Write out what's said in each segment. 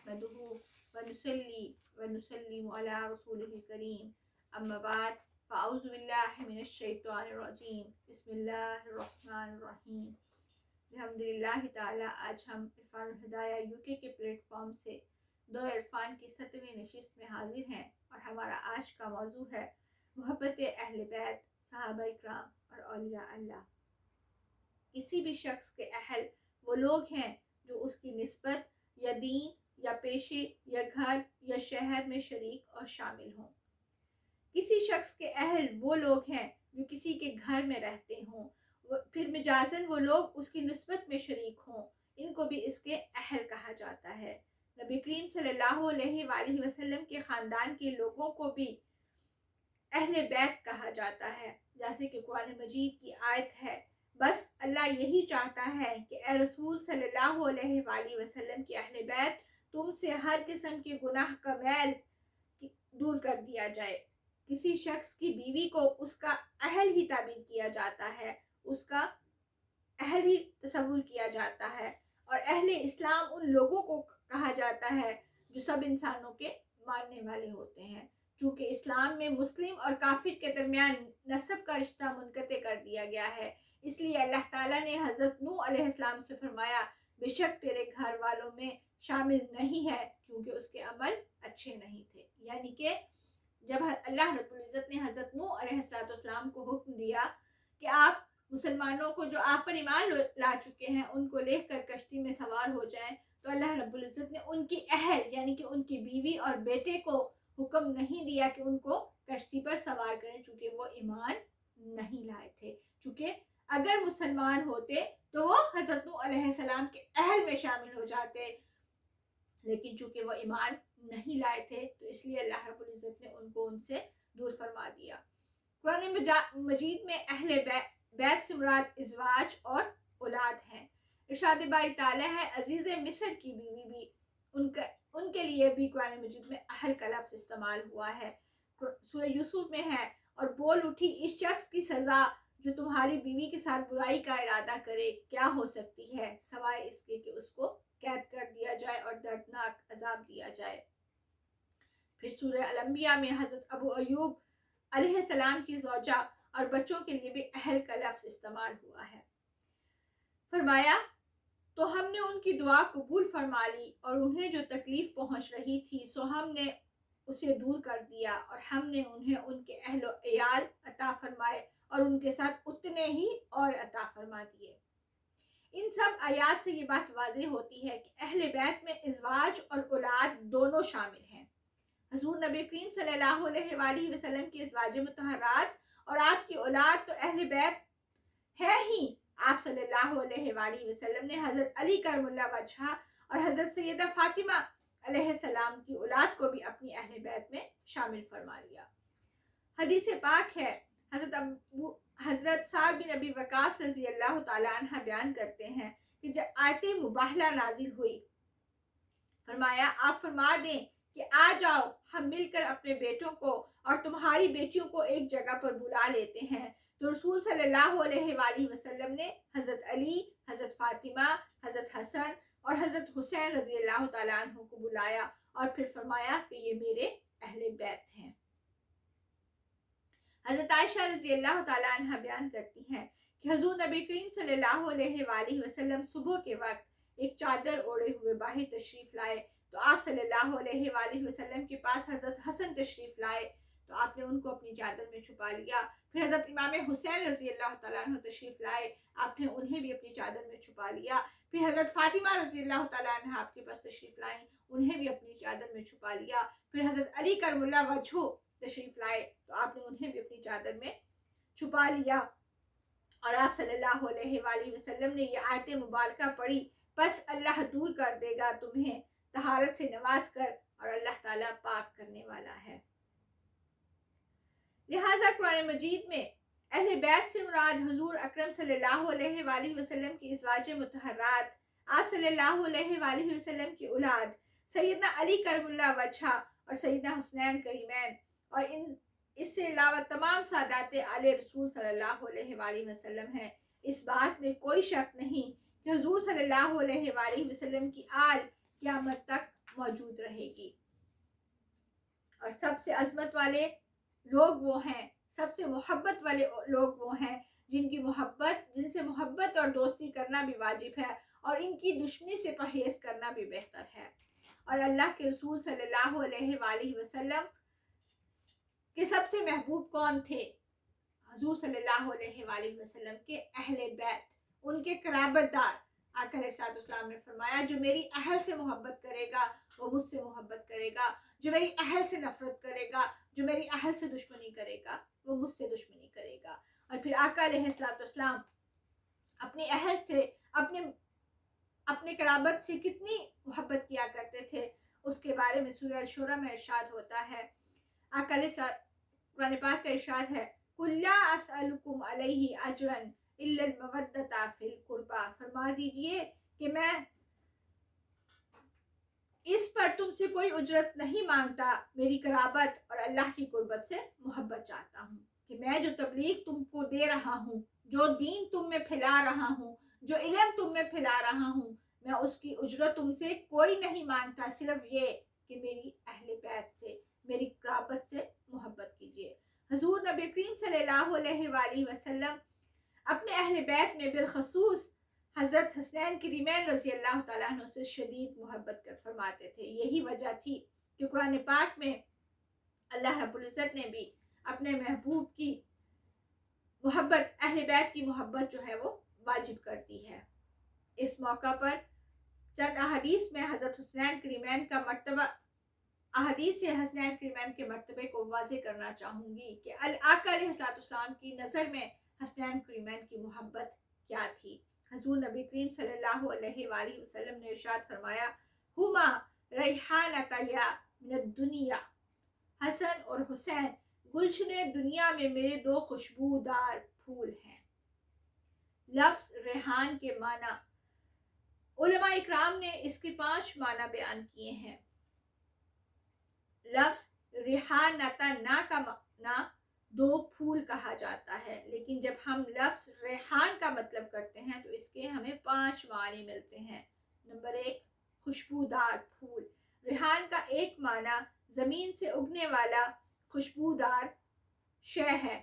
नहमदुहु व नुसल्ली व नुसल्लिमु अला रसूलिहिल करीम अम्मा बाद फ़अऊज़ु बिल्लाहि मिनश शैतानिर रजीम बिस्मिल्लाहिर रहमानिर रहीम अल्हम्दुलिल्लाह ताला। आज हम इरफान हिदाया यूके के प्लेटफॉर्म से दो इरफान की 7वीं नशिस्त में हाजिर हैं और हमारा आज का मौजू है मोहब्बत अहले बैत, सहाबा इकराम और औलिया अल्लाह। किसी भी शख्स के अहल वो लोग हैं जो उसकी निस्बत या दीन या पेशे या घर या शहर में शरीक और शामिल हों। किसी शख्स के अहल वो लोग हैं जो किसी के घर में रहते हों, फिर मिजाजन वो लोग उसकी निस्बत में शरीक हों, इनको भी इसके अहल कहा जाता है। नबी करीम सल्लल्लाहु अलैहि वसल्लम के ख़ानदान के लोगों को भी अहले बैत कहा जाता है। जैसे कि कुरान मजीद की आयत है, बस अल्लाह यही चाहता है कि ए रसूल सल्लल्लाहु अलैहि वसल्लम के अहले बैत तुमसे हर किस्म के गुनाह का मैल दूर कर दिया जाए। किसी शख्स की बीवी को उसका अहल ही ताबीर किया जाता है, उसका अहल ही तसव्वुर किया जाता है। और अहले इस्लाम उन लोगों को कहा जाता है जो सब इंसानों के मानने वाले होते हैं। चूँकि इस्लाम में मुस्लिम और काफिर के दरमियान नस्ब का रिश्ता मुनक़ते कर दिया गया है, इसलिए अल्लाह ताला ने हज़रत नूह अलैहिस्सलाम से फरमाया, बेशक तेरे घर वालों में शामिल नहीं है, क्योंकि उसके अमल अच्छे नहीं थे। यानी कि जब अल्लाह रब्बुल इज़्ज़त ने हज़रत नूह अलैहिस्सलाम को हुक्म दिया कि आप मुसलमानों को जो आप पर ईमान ला चुके हैं उनको लेकर कश्ती में सवार हो जाएं, तो अल्लाह रब्बुल इज़्ज़त ने उनकी अहल यानी कि उनकी बीवी और बेटे को हुक्म नहीं दिया कि उनको कश्ती पर सवार करें, चूँकि वो ईमान नहीं लाए थे। चूँकि अगर मुसलमान होते तो वो हज़रत नूह अलैहिस्सलाम के अहल में शामिल हो जाते, लेकिन चूँकि वो ईमान नहीं लाए थे तो इसलिए अल्लाह रब्बुल इज़्ज़त ने उनको उनसे दूर फरमा दिया। कुरान मजीद में अहले बैत से मुराद इज़वाज और औलाद हैं। इरशाद बारी ताला है, अजीज़ मिस्र की बीवी भी उनके लिए भी कुरान मजीद में अहल का लफ्ज़ इस्तेमाल हुआ है। सूरह यूसुफ में है, और बोल उठी इस शख्स की सज़ा जो तुम्हारी बीवी के साथ बुराई का इरादा करे क्या हो सकती है, सवाए इसके कि उसको कैद कर दिया जाए और दर्दनाक अजाब दिया जाए। फिर सूरह अल-अंबिया में हज़रत अबू अयूब अलैहिस्सलाम की ज़ौजा और बच्चों के लिए भी अहल का लफ्ज़ इस्तेमाल हुआ है। फरमाया, तो हमने उनकी दुआ कबूल फरमा ली और उन्हें जो तकलीफ पहुंच रही थी सो हमने उसे दूर कर दिया, और हमने उन्हें उनके अहलो अयाल अता फरमाए और उनके साथ उतने ही और अता फरमा दिए। इन सब आयात से ये बात वाज़ेह होती है कि अहले बैत में इज़वाज और औलाद दोनों शामिल हैं। हुज़ूर नबी करीम सल्लल्लाहु अलैहि वसल्लम की इज़वाज मुतहरात और आपकी औलाद तो अहले बैत है ही। आप सल्लल्लाहु अलैहि वसल्लम ने हज़रत अली करमुल्लाह वजहा और हज़रत सैयदा फातिमा अलैहिस्सलाम की औलाद को भी अपनी अहले बैत में शामिल फरमा लिया। हदीस पाक है, हज़रत साद बिन अबी वक़ास रज़ी अल्लाह ताला अन्हा बयान करते हैं कि जब आयत मुबाहला नाजिल हुई, फरमाया आप फरमा दें कि आ जाओ हम मिलकर अपने बेटों को और तुम्हारी बेटियों को एक जगह पर बुला लेते हैं। तो रसूल सल्लल्लाहु अलैहि वसल्लम ने हज़रत अली, हज़रत फातिमा, हज़रत हसन और हज़रत हुसैन रज़ी अल्लाह ताला अन्हु को बुलाया और फिर फरमाया कि ये मेरे अहले बैत हैं। हज़रत आयशा रज़ी अल्लाह ताला अन्हा बयान करती हैं कि हुज़ूर नबी करीम सल्लल्लाहु अलैहि वसल्लम सुबह के वक्त एक चादर ओढ़े हुए बाहर तशरीफ़ लाए, तो आप सल्लल्लाहु अलैहि वसल्लम के पास हज़रत हसन तशरीफ़ लाए, तो आपने उनको अपनी चादर में छुपा लिया। फिर हज़रत इमाम हुसैन रज़ी अल्लाह ताला अन्हु तशरीफ़ लाए, आपने उन्हें भी अपनी चादर में छुपा लिया। फिर हज़रत फातिमा रज़ी अल्लाह ताला अन्हा आपके पास तशरीफ़ लाई, उन्हें भी अपनी चादर में छुपा लिया। फिर हज़रत अली करमुल्लाह वजहू तशरीफ़ लाए, तो आपने उन्हें भी अपनी चादर में छुपा लिया। और आप सल्लल्लाहु अलैहि वसल्लम ने ये आयत मुबारका पढ़ी, बस अल्लाह दूर कर देगा तुम्हें तहारत से नवाज कर, और अल्लाह ताला पाक करने वाला है। लिहाजा कुरान मजीद में अहले बैत से मुराद हुजूर अकरम सल्लल्लाहु अलैहि वसल्लम की इज़वाज मुतहरात, आप सल्लल्लाहु अलैहि वसल्लम की औलाद सैयदना अली करमुल्लाह वजहा और सैयदना हुसैन करीमैन, और इससे अलावा तमाम सादात आले रसूल सल्लल्लाहु अलैहि वसल्लम हैं। इस बात में कोई शक नहीं कि हुजूर सल्लल्लाहु अलैहि वसल्लम की आल क़यामत तक मौजूद रहेगी। और सबसे अजमत वाले लोग वो हैं, सबसे मोहब्बत वाले लोग वो हैं जिनसे मोहब्बत और दोस्ती करना भी वाजिब है और इनकी दुश्मनी से परहेज करना भी बेहतर है। और अल्लाह के रसूल सल्लल्लाहु अलैहि वसल्लम के सबसे महबूब कौन थे? हुजूर सल्लल्लाहु अलैहि वसल्लम के अहले बैत, उनके कराबतदार। आका अलैहिस्सलाम ने फरमाया, जो मेरी अहल से मोहब्बत करेगा वो मुझसे मोहब्बत करेगा, जो मेरी अहल से नफरत करेगा, जो मेरी अहल से दुश्मनी करेगा वो मुझसे दुश्मनी करेगा। और फिर आका अलैहिस्सलाम अपने अहल से, अपने कराबत से कितनी मोहब्बत किया करते थे, उसके बारे में सूरह अश-शूरा में इरशाद होता है। आका कुरान पाक का इरशाद है, कुल्ला असअलुकुम अलैहि अजरन इल्ला मवद्दता फिल कुर्बा। फरमा दीजिए कि मैं इस पर तुमसे कोई उजरत नहीं मांगता, मेरी कराबत और अल्लाह की कुर्बत से मोहब्बत चाहता हूँ। कि मैं जो तबलीग तुमको दे रहा हूँ, जो दीन तुम में फैला रहा हूँ, जो इल्म तुम में फैला रहा हूँ, मैं उसकी उजरत तुमसे कोई नहीं मांगता, सिर्फ ये कि मेरी अहले बैत से, मेरी कराबत से मोहब्बत कीजिए। हुजूर नबी करीम सल्लल्लाहु अलैहि वसल्लम अपने अहले बैत में बिलखसूस हज़रत हसनैन करीमैन रज़ी अल्लाह तआला अन्हु से शदीद मोहब्बत कर फरमाते थे। यही वजह थी कि कुरान पाक में अल्लाह रब्बुल इज़्ज़त ने भी अपने महबूब की मोहब्बत, अहले बैत की मोहब्बत जो है वो वाजिब कर दी है। इस मौका पर चंद अहादीस में हज़रत हुसैन करीमैन का मर्तबा, अहादीस से हसनैन करीमैन के मर्तबे को वाज़े करना चाहूँगी कि आका अलैहिस्सलाम की नज़र में हसनैन करीमैन की मोहब्बत क्या थी। हुजूर नबी करीम सल्लल्लाहु अलैहि वसल्लम ने इरशाद फरमाया, हुमा रैहानतया मिनद दुनिया, हसन और हुसैन गुलशने दुनिया में मेरे दो खुशबूदार फूल हैं। लफ्ज़ रेहान के माना, उलमा इकराम ने इसके 5 माना बयान किए हैं। लफ्ज़ रेहानता ना का माना दो फूल कहा जाता है, लेकिन जब हम लफ्ज़ रेहान का मतलब करते हैं तो इसके हमें 5 माने मिलते हैं। नंबर 1, खुशबूदार फूल। रेहान का एक माना ज़मीन से उगने वाला खुशबूदार शय है,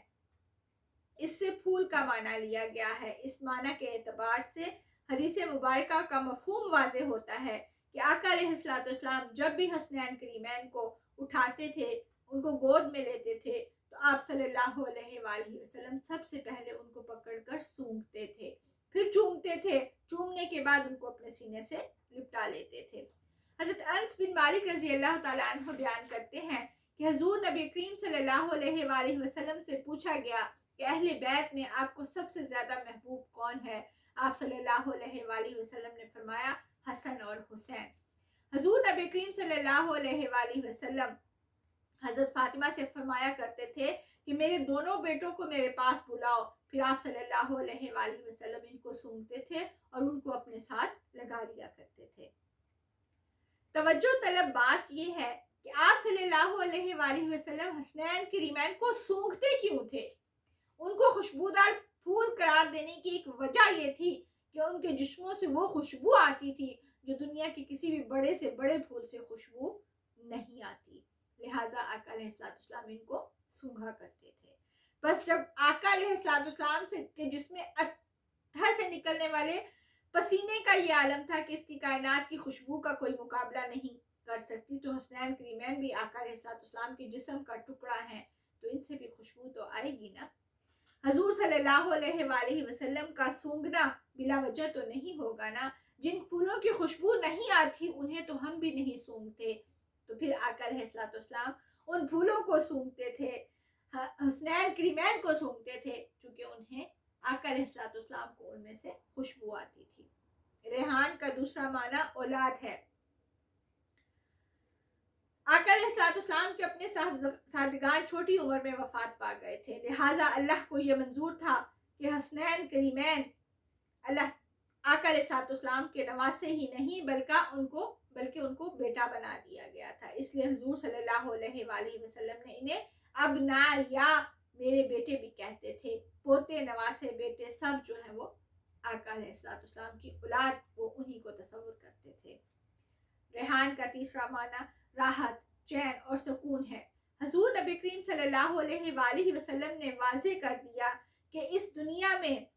इससे फूल का माना लिया गया है। इस माना के एतबार से हदीस मुबारका का मफहूम वाज़े होता है कि आका अलैहिस्सलाम जब भी हसनैन करीमैन को उठाते थे, उनको गोद में लेते थे, तो आप सल्लल्लाहु अलैहि वसल्लम सबसे पहले उनको पकड़कर सूंघते थे, फिर चूमते थे, चूमने के बाद उनको अपने सीने से लिपटा लेते थे। हज़रत अनस बिन मालिक रज़ी अल्लाह तआला अन्हु बयान करते हैं कि हुजूर नबी करीम सल्लल्लाहु अलैहि वसल्लम से पूछा गया कि अहले बैत में आपको सबसे ज्यादा महबूब कौन है? आप सल्लल्लाहु अलैहि वसल्लम ने फरमाया, हसन और हुसैन। हुजूर नबी करीम सल्लल्लाहु अलैहि वसल्लम हजरत फातिमा से फरमाया करते थे कि मेरे दोनों बेटों को मेरे पास बुलाओ। फिर आप सल्लल्लाहु अलैहि वसल्लम इनको सूंघते थे और उनको अपने साथ लगा लिया करते थे। तवज्जो तलब बात यह है कि आप सल्लल्लाहु अलैहि वसल्लम हसनैन करीमैन को सूंघते क्यों थे? उनको खुशबूदार फूल करार देने की एक वजह यह थी कि उनके जिस्मों से वो खुशबू आती थी जो दुनिया के किसी भी बड़े से बड़े फूल से खुशबू नहीं आती। लिहाजा आका अलैहिस्सलाम इनको सूंघा करते थे। बस जब आका अलैहिस्सलाम से के जिस्म अत्हर से निकलने वाले पसीने का ये आलम था कि इसकी कायनात की खुशबू का कोई मुकाबला नहीं कर सकती, तो हसनैन करीमैन भी आका अलैहिस्सलाम के जिस्म का टुकड़ा है, तो इनसे भी खुशबू तो आएगी ना। हजूर सल्लल्लाहु अलैहि वसल्लम का सूंघना बिला वजह तो नहीं होगा ना। जिन फूलों की खुशबू नहीं आती उन्हें तो हम भी नहीं सूंघते, तो फिर आका अलैहिस्सलाम उन फूलों को सूंघते थे, हसनैन करीमैन को सूंघते थे, क्योंकि उन्हें आका अलैहिस्सलाम को उनमें से खुशबू आती थी। रेहान का दूसरा माना औलाद है। आका अलैहिस्सलाम के अपने साहबजादागान छोटी उम्र में वफात पा गए थे, लिहाजा अल्लाह को यह मंजूर था कि हसनैन करीमैन अल्लाह आका अलैहिस्सलाम के नवासे ही नहीं बल्कि उनको बेटा बना दिया गया था। इसलिए हुजूर सल्लल्लाहु अलैहि वसल्लम ने इन्हें अबना या मेरे बेटे भी कहते थे। पोते नवासे बेटे सब जो है वो आका अलैहिस्सलाम की औलाद, वो उन्हीं को तसव्वुर करते थे। रेहान का तीसरा माना राहत, चैन और सुकून है। हजूर नबी करीम सल्लल्लाहु अलैहि वसल्लम ने वाज़ेह कर दिया कि इस दुनिया में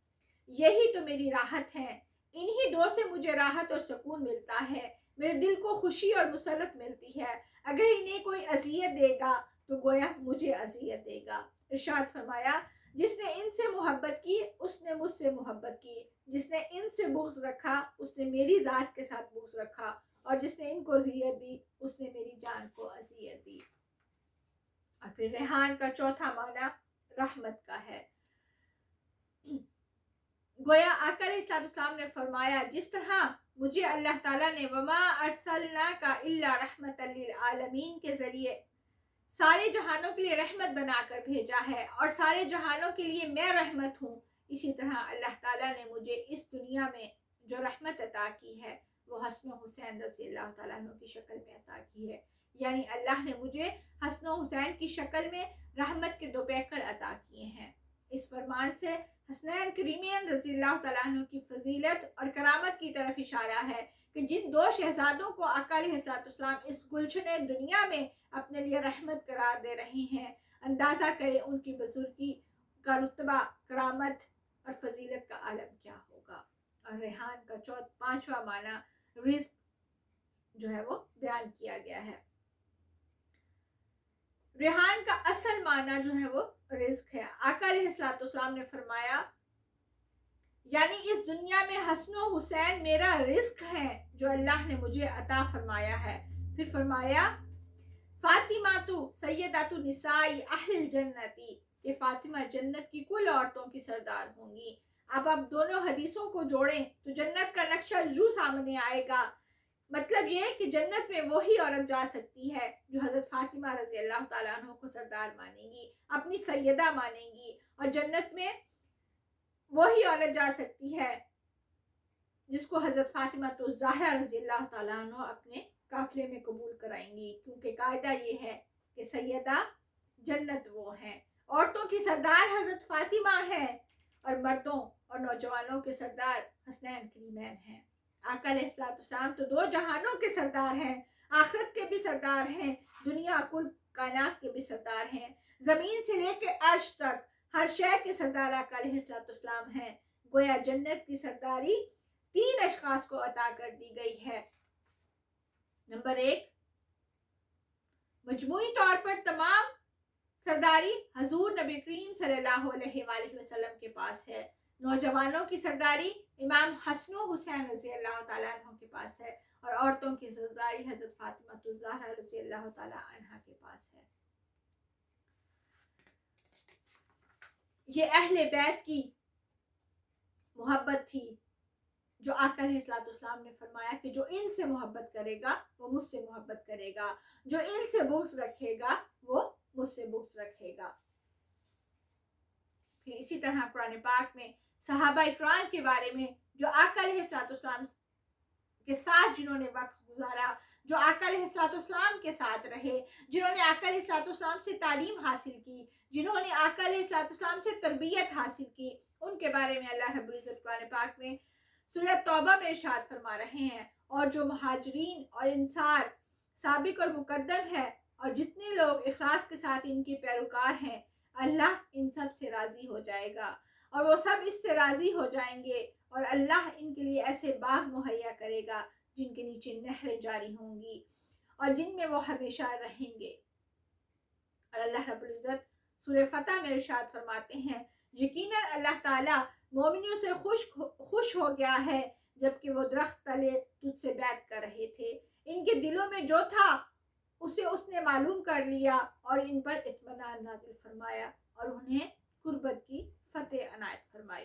यही तो मेरी राहत है, इन्हीं दो से मुझे राहत और सुकून मिलता है, मेरे दिल को खुशी और मुसरत मिलती है। अगर इन्हें कोई अजियत देगा तो गोया मुझे अजियत देगा। इरशाद फरमाया, जिसने इनसे मोहब्बत की उसने मुझसे मोहब्बत की, जिसने इनसे बुग़्ज़ रखा उसने मेरी ज़ात के साथ बुग़्ज़ रखा, और जिसने इनको अजियत दी उसने मेरी जान को अजियत दी। और फिर रेहान का चौथा माना रहमत का है। गोया आका अलैहिस्सलाम ने फरमाया, जिस तरह मुझे अल्लाह ताला ने वमा अरसलनाका इल्ला रहमतल लिल आलमीन के जरिए सारे जहानों के लिए रहमत बनाकर भेजा है और सारे जहानों के लिए मैं रहमत हूँ, इसी तरह अल्लाह ताला ने मुझे इस दुनिया में जो रहमत अता की है वो हसन हुसैन रज़ी अल्लाह तआला अन्हु की शक्ल में अता की है। यानी अल्लाह ने मुझे हसन हुसैन की शक्ल में रहमत के दो पैकर अता किए हैं। इस फरमान से हसनैन करीमैन रज़ी अल्लाह तआला अन्हु की फजीलत और करामत की तरफ इशारा है कि जिन दो शहजादों को आका अलैहिस्सलाम इस गुलशने दुनिया में अपने लिए रहमत करार दे रहे हैं, अंदाज़ा करें उनकी बुजुर्गी का रुतबा, करामत और फजीलत का आलम क्या होगा। और रेहान का पांचवा माना रिज़्क जो है वो बयान किया गया है। रेहान का असल माना जो है वो रिज़्क है। आका अलैहिस्सलाम ने फरमाया, यानी इस दुनिया में हसन हुसैन मेरा रिज़्क है जो अल्लाह ने मुझे अता फरमाया है। फिर फरमाया, फातिमा तो सैयदातु निसाई अहल जन्नती, ये फातिमा जन्नत की कुल औरतों की सरदार होंगी। अब आप दोनों हदीसों को जोड़ें तो जन्नत का नक्शा जरूर सामने आएगा। मतलब ये कि जन्नत में वही औरत जा सकती है जो हजरत फातिमा रज़ी अल्लाह तआला अन्हा को सरदार मानेगी, अपनी सैयदा मानेगी, और जन्नत में वही औरत जा सकती है जिसको हजरत फातिमा तो ज़हरा रज़ी अल्लाह तआला अन्हा अपने काफिले में कबूल कराएंगी, क्योंकि कायदा ये है कि सैयदा जन्नत वो है, औरतों की सरदार हजरत फातिमा है और मर्दों और नौजवानों के सरदार हसनैन करीमैन हैं। आका अलैहिस्सलाम तो दो जहानों के सरदार हैं, आखिरत के भी सरदार हैं, दुनिया कुल कायनात के भी सरदार हैं, जमीन से लेके अर्श तक हर शय के सरदार आका अलैहिस्सलाम हैं। गोया जन्नत की सरदारी तीन अशखास को अता कर दी गई है। नंबर एक, मजमूई तौर पर तमाम सरदारी हजूर नबी करीम सल्लल्लाहु अलैहि वसल्लम के पास है। नौजवानों की सरदारी इमाम हसन हुसैन रज़ी अल्लाह तआला अन्हु के पास है, और औरतों की सरदारी हजरत फातिमा तो ज़हरा रज़ी अल्लाह तआला अन्हा के पास है। ये अहले बैत की मोहब्बत थी जो आका अलैहिस्सलाम ने फरमाया कि जो इनसे मोहब्बत करेगा वो मुझसे मोहब्बत करेगा, जो इनसे बुग़्ज़ रखेगा वो मुझसे बुग़्ज़ रखेगा। फिर इसी तरह कुरान पाक में सहाबा इकराम के बारे में जो आका अलैहिस्सलाम के साथ जिन्होंने वक्त गुजारा, जो आका अलैहिस्सलाम के साथ रहे, जिन्होंने आका अलैहिस्सलाम से तालीम हासिल की, जिन्होंने आका अलैहिस्सलाम से तरबियत हासिल की, उनके बारे में अल्लाह रब्बुल इज़्ज़त कुरान पाक में सूरह तौबा में इरशाद फरमा रहे हैं, और जो मुहाजिरीन और इंसार साबिक और मुकद्दम है और जितने लोग इखलास के साथ इनके पैरोकार हैं, अल्लाह इन सब से राज़ी हो जाएगा और वो सब इससे राज़ी हो जाएंगे, और अल्लाह इनके लिए ऐसे बाग मुहैया करेगा जिनके नीचे नहरें जारी होंगी और जिनमें वो हमेशा रहेंगे। और अल्लाह रब्बुल इज़्ज़त सूरह फतह में इरशाद फरमाते हैं, यकीनन अल्लाह ताला मोमिनों से खुश हो गया है जबकि वो दरख्त तले तुझसे बैत कर रहे थे। इनके दिलों में जो था उसे उसने मालूम कर लिया और इन पर इत्मीनान नाज़िल फरमाया और उन्हें कुर्बत की फतेह अनायत फरमाई।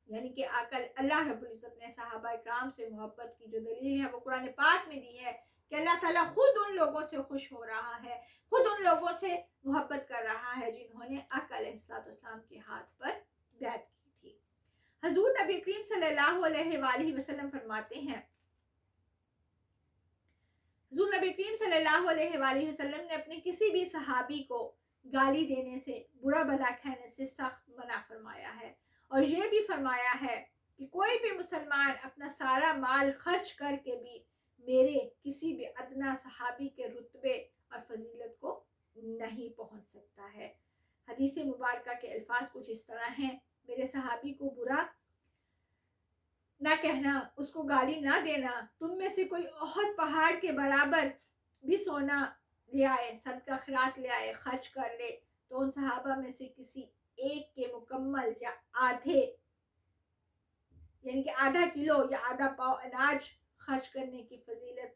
यानी कि अल्लाह रब्बुल इज़्ज़त ने सहाबा इकराम से मोहब्बत की जो दलील है वो कुरान पाक में दी है कि अल्लाह ताला खुद उन लोगों से खुश हो रहा है, खुद उन लोगों से मोहब्बत कर रहा है जिन्होंने आका अलैहिस्सलाम के हाथ पर बैत की थी। हजूर नबी करीम सल्लल्लाहु अलैहि वसल्लम फरमाते हैं, हजूर नबी करीम सल्लल्लाहु अलैहि वसल्लम ने अपने किसी भी सहाबी को गाली देने से, बुरा भला कहने से सख्त मना फरमाया है, और ये भी फरमाया है कि कोई भी मुसलमान अपना सारा माल खर्च करके भी मेरे किसी भी अदना सहाबी के रुतबे और फजीलत को नहीं पहुंच सकता है। हदीस मुबारका के अल्फाज कुछ इस तरह हैं, मेरे सहाबी को बुरा ना कहना, उसको गाली ना देना, तुम में से कोई और पहाड़ के बराबर भी सोना ले आए, सदका खैरात ले आए, खर्च कर ले, तो उन सहाबा में से किसी एक के मुकम्मल या आधे यानी कि आधा किलो या आधा पाव अनाज खर्च करने की फजीलत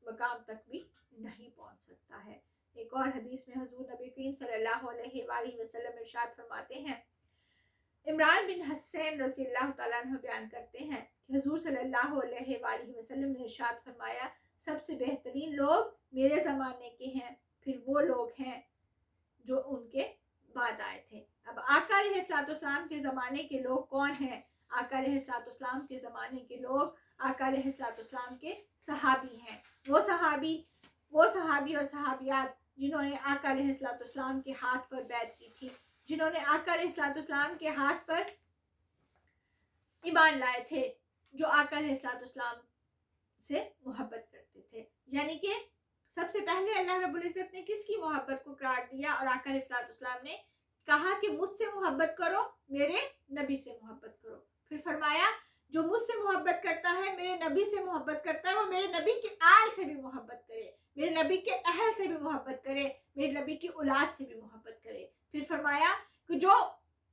मकाम तक भी नहीं पहुंच सकता है। एक और हदीस में हुजूर नबी करीम सल्लल्लाहु अलैहि वसल्लम इरशाद फरमाते हैं, इमरान बिन हसन रज़ी अल्लाह तआला अन्हु बयान करते हैं कि हुजूर सल्लल्लाहु अलैहि वसल्लम ने इरशाद फरमाया, सबसे बेहतरीन लोग मेरे ज़माने के हैं, फिर वो लोग हैं जो उनके बाद आए थे। अब आका अलैहिस्सलाम के ज़माने के लोग कौन हैं? आका अलैहिस्सलाम के ज़माने के लोग आका अलैहिस्सलाम के सहाबी हैं। वो सहाबी और सहाबियात जिन्होंने आका अलैहिस्सलाम के हाथ पर बैत की थी, जिन्होंने आका अलैहिस्सलाम के हाथ पर ईमान लाए थे, जो आका अलैहिस्सलाम से मोहब्बत करते थे। यानी कि सबसे पहले अल्लाह रब्बुल इज़्ज़त ने किसकी मोहब्बत को करार दिया और आका अलैहिस्सलाम ने कहा कि मुझसे मोहब्बत करो, मेरे नबी से मोहब्बत करो। फिर फरमाया जो मुझसे मोहब्बत करता है, मेरे नबी से मोहब्बत करता है, वो मेरे नबी के आल से भी मोहब्बत करे, मेरे नबी के अहल से भी मोहब्बत करे, मेरे नबी की औलाद से भी मोहब्बत करे। फिर फरमाया कि जो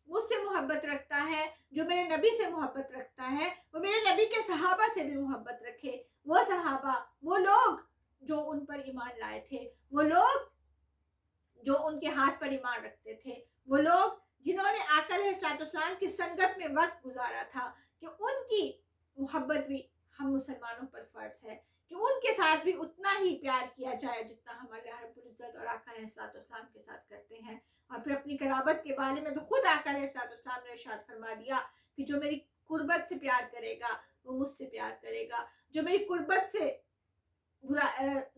मुझसे मोहब्बत रखता है, जो मेरे नबी से मोहब्बत रखता है, वो मेरे नबी के सहाबा से भी मोहब्बत रखे। वो सहाबा, वो लोग जो उन पर ईमान लाए थे, वो लोग जो उनके हाथ पर ईमान रखते थे, वो लोग जिन्होंने आका अलैहिस्सलाम की संगत में वक्त गुजारा था, कि उनकी मोहब्बत भी हम मुसलमानों पर फर्ज है कि उनके साथ भी उतना ही प्यार किया जाए जितना हम अल्लाह रब्बुल इज़्ज़त और आका अलैहिस्सलाम के साथ करते हैं। और फिर अपनी कराबत के बारे में तो खुद आका अलैहिस्सलाम ने इरशाद फरमा दिया कि जो मेरी कुर्बत से प्यार करेगा वो मुझसे प्यार करेगा, जो मेरी कुर्बत से बुरा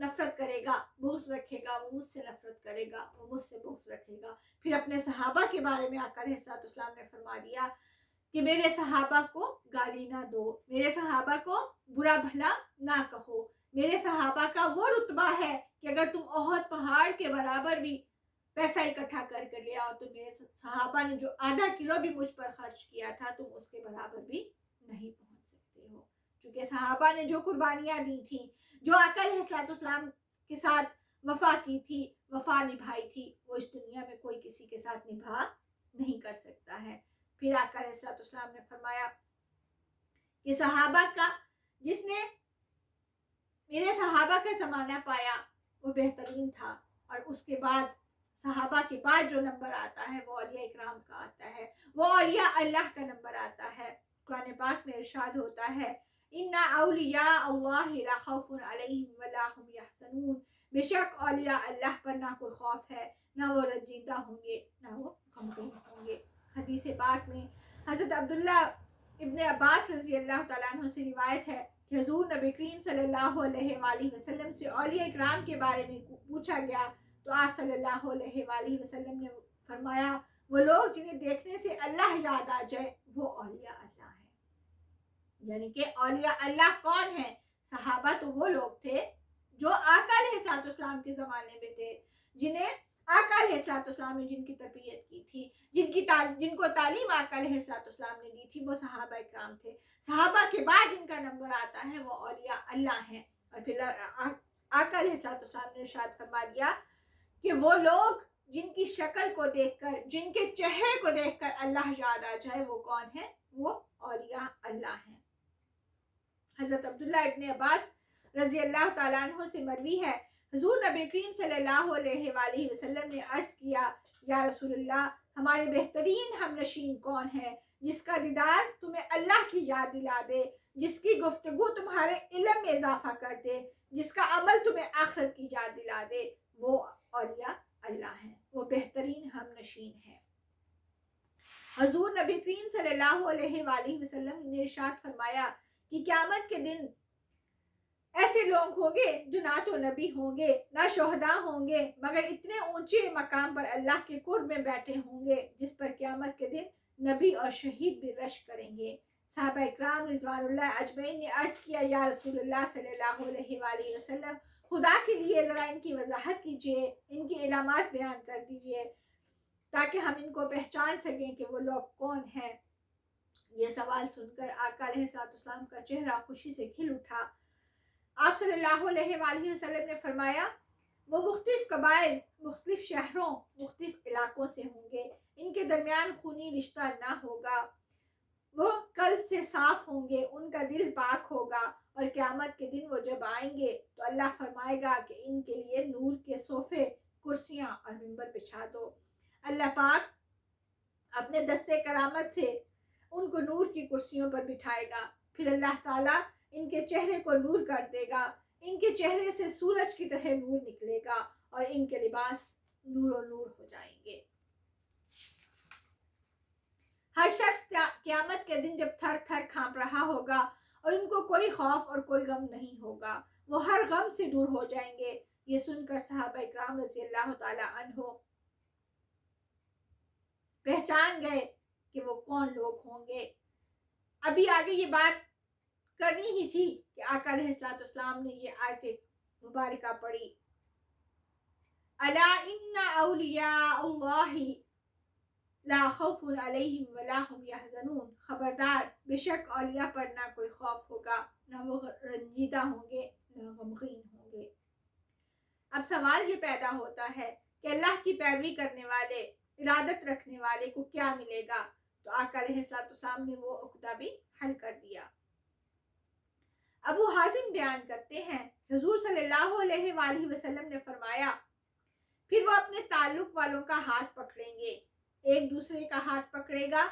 नफरत करेगा, बुग़्ज़ रखेगा, वो मुझसे नफरत करेगा, वो मुझसे बुग़्ज़ रखेगा। फिर अपने सहाबा के बारे में आका अलैहिस्सलाम ने फरमा दिया कि मेरे सहाबा को गाली ना दो, मेरे सहाबा को बुरा भला ना कहो, मेरे सहाबा का वो रुतबा है कि अगर तुम ओहद पहाड़ के बराबर भी पैसा इकट्ठा कर ले आओ, तो मेरे सहाबा ने जो आधा किलो भी मुझ पर खर्च किया था, तुम उसके बराबर भी नहीं पहुंच सकते हो। क्योंकि सहाबा ने जो कुर्बानियां दी थी, जो आका अलैहिस्सलाम के साथ वफा की थी, वफा निभाई थी, वो इस दुनिया में कोई किसी के साथ निभा नहीं कर सकता है। फिर आका अलैहिस्सलाम ने फरमाया कि सहाबा का जिसने मेरे सहाबा का ज़माना पाया वो बेहतरीन था, और उसके बाद सहाबा के बाद जो नंबर आता है वो औलिया इकराम का आता है, वो औलिया अल्लाह का नंबर आता है। कुरान पाक में इरशाद होता है, इन्ना औलिया अल्लाह ला खौफुन अलैहिम वला हुम यहज़नून, बेशक औलिया अल्लाह पर ना कोई खौफ है, ना वो रंजीदा होंगे, ना वो गमगीन होंगे। हदीस पाक में हज़रत अब्दुल्ला इब्न अब्बास रज़ी अल्लाह तआला अन्हु से रिवायत है कि हुज़ूर नबी करीम सल्लल्लाहु अलैहि वसल्लम से औलिया इकराम के बारे में पूछा गया, तो आप सल्लल्लाहु अलैहि वसल्लम ने फरमाया, वो लोग जिन्हें देखने से अल्लाह याद आ जाए वो औलिया अल्लाह है। यानी कि औलिया अल्लाह कौन है? सहाबा तो वो लोग थे जो आका अलैहिस्सलाम के ज़माने में थे, जिन्हें आका अलैहिस्सलाम ने जिनकी तरबियत की थी, जिनको तालीम आका अलैहिस्सलाम ने दी थी, वो सहाबा इकराम थे। सहाबा के बाद जिनका नंबर आता है वो औलिया अल्लाह हैं। और फिर आका अलैहिस्सलाम ने इरशाद फरमा दिया कि वो लोग जिनकी शक्ल को देखकर, जिनके चेहरे को देखकर अल्लाह याद आ जाए, वो कौन है? वो औलिया अल्लाह हैं। हज़रत अब्दुल्ला इब्न अब्बास रज़ी अल्लाह तआला अन्हु से मरवी है, हुज़ूर नबी करीम सल्लल्लाहु अलैहि वसल्लम ने अर्ज़ किया, या रसूलल्लाह, हमारे बेहतरीन हमनशीन कौन है जिसका दीदार तुम्हें अल्लाह की याद दिला दे, जिसकी गुफ्तगू तुम्हारे इल्म में इजाफा कर दे, जिसका अमल तुम्हें आखिरत की याद दिला दे, वो औलिया अल्लाह है, वो बेहतरीन हमनशीन है। हुज़ूर नबी करीम सल्लल्लाहु अलैहि वसल्लम ने इरशाद फरमाया कि क़यामत के दिन ऐसे लोग होंगे जो ना तो नबी होंगे, ना शोहदा होंगे, मगर इतने ऊंचे मकाम पर अल्लाह के कुर्ब में बैठे होंगे जिस पर क़यामत के दिन नबी और शहीद भी रश करेंगे। सहाबा इकराम रिज़वानुल्लाह अजमईन ने अर्ज़ किया, या रसूलुल्लाह सल्लल्लाहु अलैहि वसल्लम, खुदा के लिए ज़रा इनकी वजाहत कीजिए, इनकी इलामात बयान कर दीजिए ताकि हम इनको पहचान सकें कि वो लोग कौन हैं। ये सवाल सुनकर आका अलैहिस्सलाम का चेहरा खुशी से खिल उठा। आप सल्लल्लाहु अलैहि वसल्लम ने फरमाया, वो मुख्तलिफ कबाइल, मुख्तलिफ शहरों, मुख्तलिफ इलाकों से होंगे, इनके दरमियान खूनी रिश्ता ना होगा, वो कल्ब से साफ होंगे, उनका दिल पाक होगा, और क़यामत के दिन वो जब आएंगे तो अल्लाह फरमाएगा कि इनके लिए नूर के सोफे, कुर्सियां और मिंबर बिछा दो। अल्लाह पाक अपने दस्ते करामत से उनको नूर की कुर्सियों पर बिठाएगा। फिर अल्लाह ताला इनके चेहरे को नूर कर देगा, इनके चेहरे से सूरज की तरह नूर निकलेगा और इनके लिबास नूर नूर हो जाएंगे। हर शख्स क़यामत के दिन जब थर थर कांप रहा होगा और उनको कोई खौफ और कोई गम नहीं होगा, वो हर गम से दूर हो जाएंगे। ये सुनकर सहाबा इकराम रज़ियल्लाहु ताला अन्हो पहचान गए कि वो कौन लोग होंगे। अभी आगे ये बात करनी ही थी कि आका अलैहिस्सलाम ने ये आयत मुबारका पढ़ी, अला इन्ना औलिया अल्लाहि ला खौफुन अलैहिम वला हुम यहज़नून, खबरदार बेशक औलिया पर ना कोई खौफ होगा, ना वो रंजीदा होंगे, ना गमगीन होंगे। अब सवाल ये पैदा होता है कि अल्लाह की पैरवी करने वाले, इरादत रखने वाले को क्या मिलेगा? तो आका अलैहिस्सलाम ने वो उक़दा भी हल कर दिया। अबू हाजिम बयान करते हैं, हुज़ूर सल्लल्लाहु अलैहि वसल्लम ने फरमाया, फिर वो अपने ताल्लुक वालों का हाथ पकड़ेंगे, एक दूसरे का हाथ पकड़ेगा,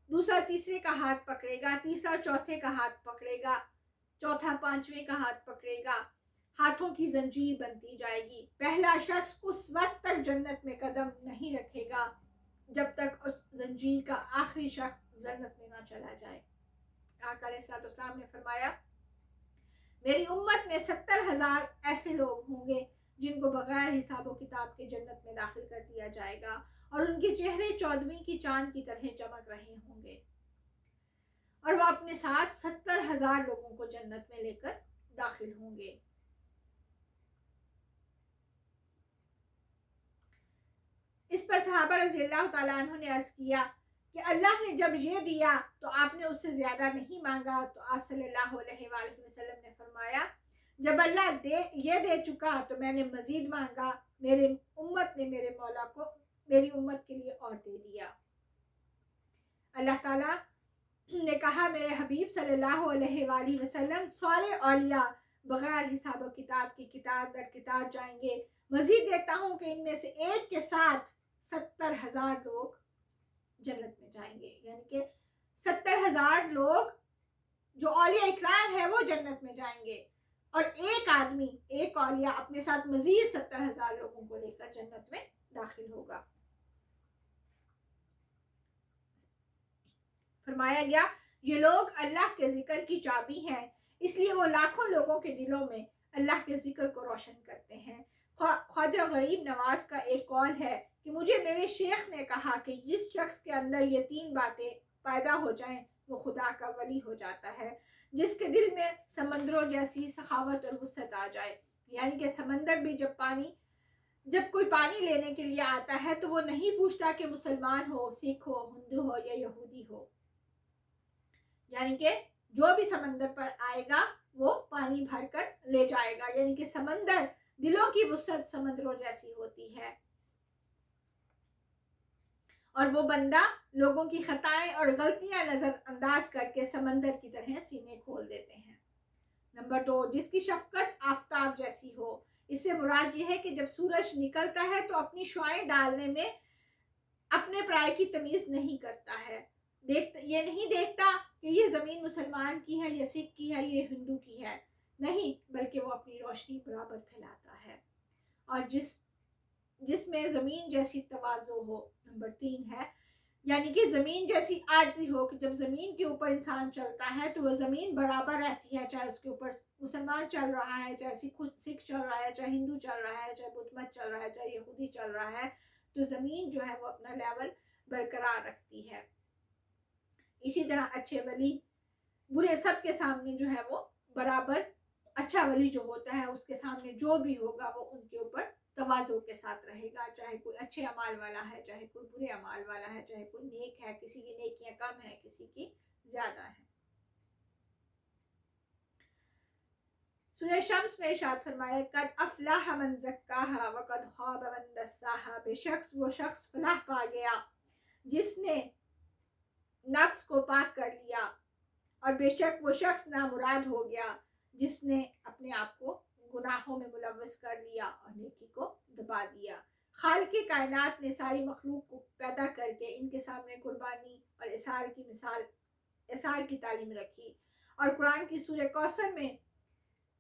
दूसरा तीसरे का हाथ पकड़ेगा, तीसरा चौथे का हाथ पकड़ेगा, चौथा पांचवें का हाथ पकड़ेगा, हाथों की जंजीर बनती जाएगी। पहला शख्स उस वक्त तक जन्नत में कदम नहीं रखेगा जब तक उस जंजीर का आखिरी शख्स जन्नत में ना चला जाए। आका अलैहिस्सलाम ने फरमाया, मेरी उम्मत में 70,000 ऐसे लोग होंगे जिनको बगैर हिसाब किताब के जन्नत में दाखिल कर दिया जाएगा और उनके चेहरे 14वीं की चांद की तरह चमक रहे होंगे और वो अपने साथ 70,000 लोगों को जन्नत में लेकर दाखिल होंगे। इस पर सहाबा रज़ियल्लाहु ताला अन्हु ने अर्ज किया कि अल्लाह ने जब ये दिया तो आपने उससे ज्यादा नहीं मांगा। तो आप सल्लल्लाहु अलैहि वसल्लम ने फरमाया, जब अल्लाह ये दे चुका तो मैंने मजीद मांगा, मेरे उम्मत ने मेरे मौला को मेरी उम्मत के लिए और दे दिया। अल्लाह ताला ने कहा, मेरे हबीब सल्लल्लाहु अलैहि वसल्लम सारे औलिया बगैर हिसाब किताब की किताब दर किताब जाएंगे। मजीद देखता हूँ कि इनमें से एक के साथ 70,000 लोग जन्नत में जाएंगे, यानी कि 70,000 लोग जो औलिया इकराम है वो जन्नत में जाएंगे और एक आदमी, एक औलिया अपने साथ मजीद 70,000 लोगों को लेकर जन्नत में दाखिल होगा। फरमाया गया, ये लोग अल्लाह के जिक्र की चाबी हैं, इसलिए वो लाखों लोगों के दिलों में अल्लाह के जिक्र को रोशन करते हैं। ख्वाजा गरीब नवाज का एक कौल है कि मुझे मेरे शेख ने कहा कि जिस शख्स के अंदर ये 3 बातें पैदा हो जाएं वो खुदा का वली हो जाता है। जिसके दिल में समंदरों जैसी सखावत और वुसअत आ जाए, यानी कि समंदर भी जब कोई पानी लेने के लिए आता है तो वो नहीं पूछता कि मुसलमान हो, सिख हो, हिंदू हो या यहूदी हो, यानी कि जो भी समंदर पर आएगा वो पानी भर कर ले जाएगा। यानी कि समंदर, दिलों की वुसअत समंदरों जैसी होती है और वो बंदा लोगों की खताएं और गलतियां नजरअंदाज करके समंदर की तरह सीने खोल देते हैं। नंबर 2, जिसकी शफकत आफताब जैसी हो। इससे मुराद ये है कि जब सूरज निकलता है तो अपनी शुआएं डालने में अपने पराये की तमीज नहीं करता है, ये नहीं देखता कि ये जमीन मुसलमान की है, ये सिख की है, ये हिंदू की है, नहीं, बल्कि वो अपनी रोशनी बराबर फैलाता है और जिसमें जमीन जैसी तवाज़ु हो। नंबर 3 है, यानी कि जमीन जैसी आजी हो कि जब जमीन के ऊपर इंसान चलता है तो वह जमीन बराबर रहती है, चाहे उसके ऊपर मुसलमान चल रहा है, चाहे सिख चल रहा है, चाहे हिंदू चल रहा है, चाहे बुद्ध मत चल रहा है, चाहे यहूदी चल रहा है, तो जमीन जो है वो अपना लेवल बरकरार रखती है। इसी तरह अच्छे वली बुरे सबके सामने जो है वो बराबर, अच्छा वली जो होता है उसके सामने जो भी होगा वो उनके ऊपर तवाज़ो के साथ रहेगा, चाहे कोई अच्छे अमाल वाला है, चाहे कोई बुरे अमाल वाला है, चाहे कोई नेक है, किसी की नेकियां कम है, किसी की ज्यादा है। सूरह शम्स में इरशाद फरमाया, कद अफलाह मन ज़क्काहा व कद खाब मन दस्साहा, बेशक वो शख्स फलाह पा गया जिसने नफ्स को पाक कर लिया, और बेशक वो शख्स नामुराद हो गया जिसने अपने आप को गुनाहों में मुलव्वस कर लिया और नेकी को दबा दिया। खालिक़े कायनात ने सारी मखलूक को पैदा करके इनके सामने कुर्बानी और इसार की मिसाल, इसार की तालीम रखी, और कुरान की सूरह कौसर में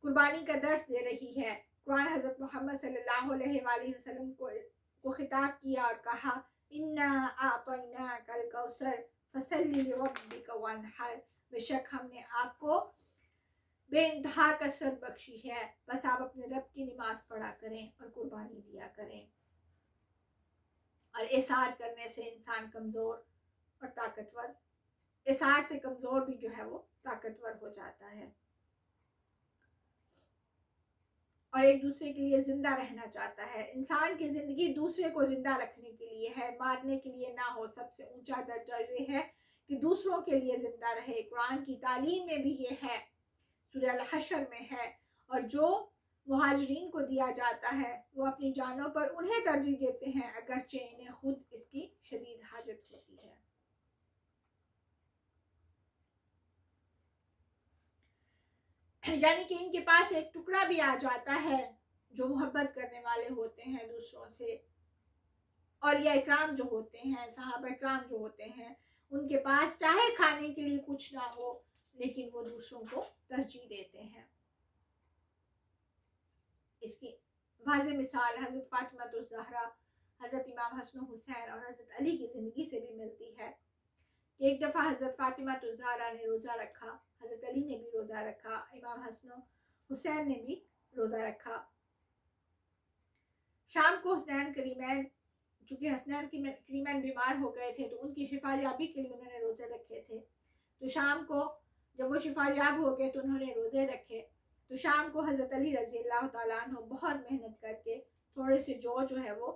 कुर्बानी का दर्स दे रही है। कुरान हज़रत मोहम्मद सल्लल्लाहु अलैहि वसल्लम को खिताब किया और कहा, इन्ना आतैनाकल कौसर फसल्लि लिरब्बिका वन्हर, बेशक हमने आपको बेइंतहा कसरत बख्शी है, बस आप अपने रब की नमाज पढ़ा करें और कुर्बानी दिया करें। और इसार करने से इंसान कमजोर और ताकतवर, इसार से कमजोर भी जो है वो ताकतवर हो जाता है और एक दूसरे के लिए जिंदा रहना चाहता है। इंसान की जिंदगी दूसरे को जिंदा रखने के लिए है, मारने के लिए ना हो। सबसे ऊंचा दर्जा ये है कि दूसरों के लिए जिंदा रहे। कुरान की तालीम में भी ये है, सूरह अल हशर में है। और जो मुहाजिरीन को दिया जाता है वो अपनी जानों पर उन्हें तरजीह देते हैं अगरचे इन्हें खुद इसकी शदीद हाजत होती है। यानी कि इनके पास एक टुकड़ा भी आ जाता है जो मोहब्बत करने वाले होते हैं दूसरों से। और ये इकराम जो होते हैं, सहाबा इकराम जो होते हैं, उनके पास चाहे खाने के लिए कुछ ना हो लेकिन वो दूसरों को तरजीह देते हैं। इसकी वाज़ेह मिसाल हज़रत फातिमा तुज़ ज़हरा, हज़रत इमाम हसन हुसैन और हज़रत अली की ज़िंदगी से भी मिलती है। एक दफ़ा हज़रत फातिमा तुज़ ज़हरा ने रोज़ा रखा, हज़रत अली ने भी रोज़ा रखा, इमाम हसन हुसैन ने भी रोज़ा रखा। शाम को हसनैन करीमैन, चूँकि हसनैन करीमैन बीमार हो गए थे तो उनकी शिफायाबी के लिए उन्होंने रोज़े रखे थे। तो शाम को जब वो शिफायाब हो गए तो उन्होंने रोज़े रखे। तो शाम को हज़रत अली रज़ी अल्लाह तआला अन्हु बहुत मेहनत करके थोड़े से जौ जो है वो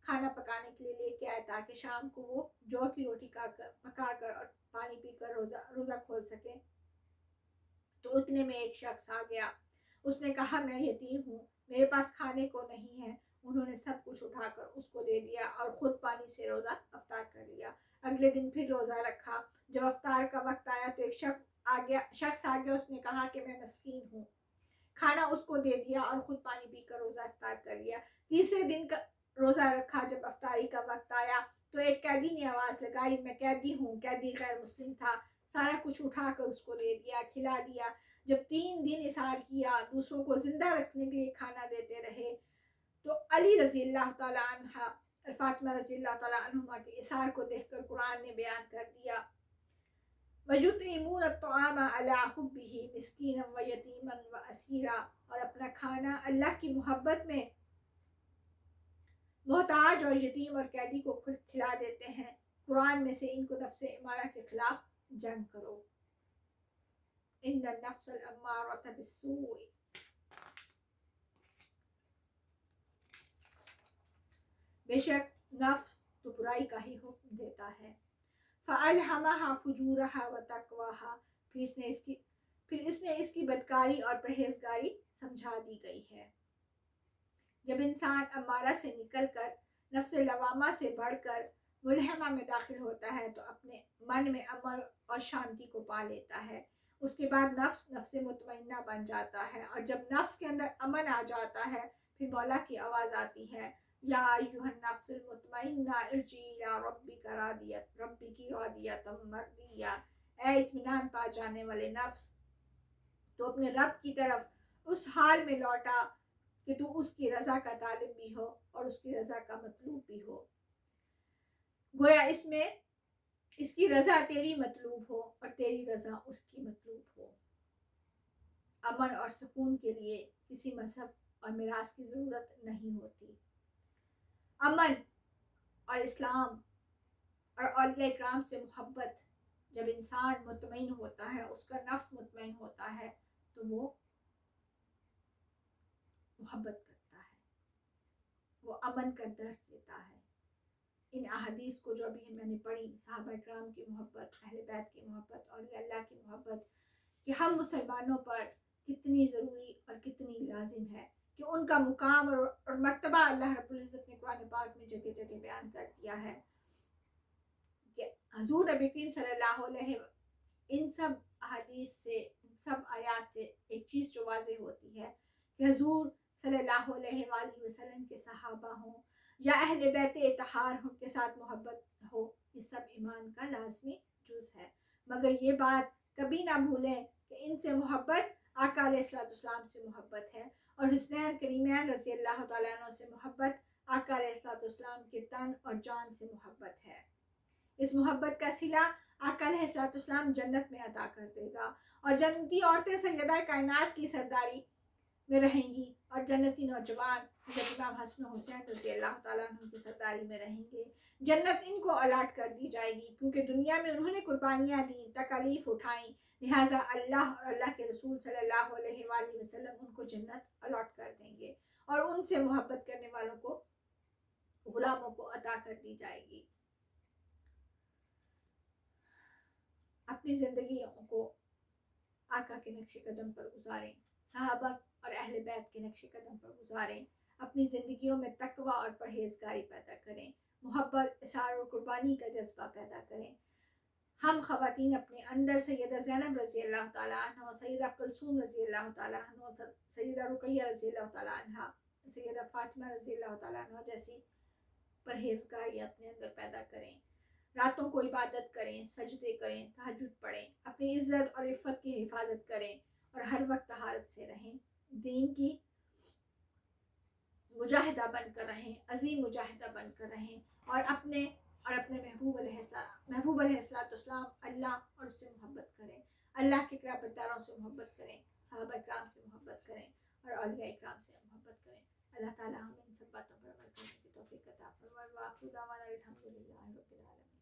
खाना पकाने के लिए लेके आए ताकि शाम को वो जौ की रोटी पका कर और पानी पीकर रोज़ा खोल सके। तो उतने में एक शख्स आ गया, उसने कहा मैं यतीम हूँ, मेरे पास खाने को नहीं है। उन्होंने सब कुछ उठाकर उसको दे दिया और खुद पानी से रोज़ा अफ्तार कर लिया। अगले दिन फिर रोज़ा रखा। जब अफ्तार का वक्त आया तो एक शख्स आ गया, उसने कहा कि मैं मस्कीन हूँ। खाना उसको दे दिया और खुद पानी पीकर रोज़ा अफ्तार कर लिया। तीसरे दिन का रोज़ा रखा, जब अफ्तारी का वक्त आया तो एक कैदी ने आवाज़ लगाई, मैं कैदी हूँ। कैदी गैर मुस्लिम था। सारा कुछ उठाकर उसको दे दिया, खिला दिया। जब 3 दिन इसार किया, दूसरों को जिंदा रखने के लिए खाना देते रहे, तो अली रज़ी अल्लाह तआला अन्हा और फातिमा रज़ी अल्लाह तआला अन्हुमा के इसार को देखकर कुरान ने बयान कर दिया, वयुतिमून अत्तआमा अला हुब्बिही मिस्कीनन व यतीमन व असीरा, और अपना खाना अल्लाह की मोहब्बत में मोहताज और यतीम और कैदी को खुद खिला देते हैं। कुरान में से इनको नफ्से इमारा के खिलाफ जंग करो। इन्नन नफ्सल अम्मारत बिस्सूइ, बेशक नफ्स तो बुराई का ही हुक्म देता है। फ़अल्हमहा फुजूरहा व तक़वाहा, फिर इसने इसकी बदकारी और परहेजगारी समझा दी गई है। जब इंसान अम्मारा से निकलकर नफ्स लवामा से बढ़कर मुल्हमा में दाखिल होता है तो अपने मन में अमन और शांति को पा लेता है। उसके बाद नफ्स मुतमइन्ना बन जाता है, और जब नफ्स के अंदर अमन आ जाता है फिर मौला की आवाज़ आती है, या अय्युहन नफ्सुल मुतमइन्ना इरजी इला रब्बिका रादियतम मर्दिया, ऐ इत्मीनान पा जाने वाले नफ्स, तो अपने रब की तरफ उस हाल में लौटा कि तू उसकी रज़ा का तालिब भी हो और उसकी रज़ा का मतलूब भी हो। गोया इसमें इसकी रज़ा तेरी मतलूब हो और तेरी रज़ा उसकी मतलूब हो। अमन और सुकून के लिए किसी मजहब और मिरास की ज़रूरत नहीं होती। अमन और इस्लाम और औलिया इकराम से मोहब्बत जब इंसान मुतमईन होता है, उसका नफ्स मुतमईन होता है, तो वो मोहब्बत करता है, वो अमन का दर्स देता है। इन अहादीस को जो अभी मैंने पढ़ी, सहाबा इकराम की मोहब्बत, अहले बैत की मोहब्बत और अल्लाह की मोहब्बत, कि हम मुसलमानों पर कितनी ज़रूरी और कितनी लाजिम है कि उनका मुकाम और मर्तबा अल्लाह रब्बुल इज़्ज़त ने कुरान पाक में जगह जगह बयान कर दिया है कि हुज़ूर नबी करीम सल्लल्लाहु अलैहि, इन सब अहादीस से, इन सब आयात से एक चीज़ जो वाज़ेह होती है कि हुज़ूर सल्लल्लाहु अलैहि वसल्लम के सहाबा हों या अहले बैत इत्तहार उनके साथ मोहब्बत हो, ये सब ईमान का लाज़मी जुज़ है। मगर ये बात कभी ना भूलें कि इनसे मोहब्बत आका अलैहिस्सलाम से मोहब्बत है और हुस्नैन करीमैन रज़ी अल्लाह तआला अन्हु से मोहब्बत आका अलैहिस्सलाम के तन और जान से मोहब्बत है। इस मोहब्बत का सिला आका अलैहिस्सलाम जन्नत में अता कर देगा और जन्नती औरतें सैयदा कायनात की सरदारी में रहेंगी और जन्नती नौजवान हज़रत इमाम हसन हुसैन रज़ी अल्लाह तआला अन्हु की सरदारी में रहेंगे। जन्नत इनको अलाट कर दी जाएगी क्योंकि दुनिया में उन्होंने कुर्बानियाँ दी, तकालीफ उठाई, लिहाजा अल्लाह और अल्लाह के रसूल सल्लल्लाहु अलैहि वसल्लम उनको जन्नत अलाट कर देंगे और उनसे मोहब्बत करने वालों को, गुलामों को अता कर दी जाएगी। अपनी ज़िंदगियों को आका के नक्शे कदम पर गुजारें, सहाबा और अहले बैत के नक्शे कदम पर गुजारें। अपनी ज़िंदगियों में तकवा और परहेज़गारी पैदा करें, मोहब्बत, इसार और कुर्बानी का जज्बा पैदा करें। हम ख़वातीन अपने अंदर सैयदा ज़ैनब रज़ी अल्लाह तआला अन्हा, सैयदा कुलसूम रज़ी अल्लाह तआला अन्हा, सैयदा रुक़ैया रज़ी अल्लाह तआला अन्हा, सैयदा फ़ातिमा रज़ी अल्लाह तआला अन्हा जैसी परहेज़गारी अपने अंदर पैदा करें। रातों को इबादत करें, सजदे करें, तहज्जुद पढ़ें, अपनी इज़्ज़त और इफ़्फ़त की हिफाजत करें और हर वक्त तहारत से रहें। दीन की मुजाहिदा बनकर रहें, अज़ीम मुजाहिदा बनकर रहें और अपने महबूब अलैहिस्सलाम अल्लाह और उससे मोहब्बत करें, अल्लाह के क़राबतदारों से मोहब्बत करें, सहाबा इकराम से मोहब्बत करें और औलिया इकराम से मोहब्बत करें। अल्लाह ताला हमें इन सब बातों पर अमल करने की तौफ़ीक़ अता फरमाए। व आखिरु दावाना अल्हम्दुलिल्लाहि रब्बिल आलमीन।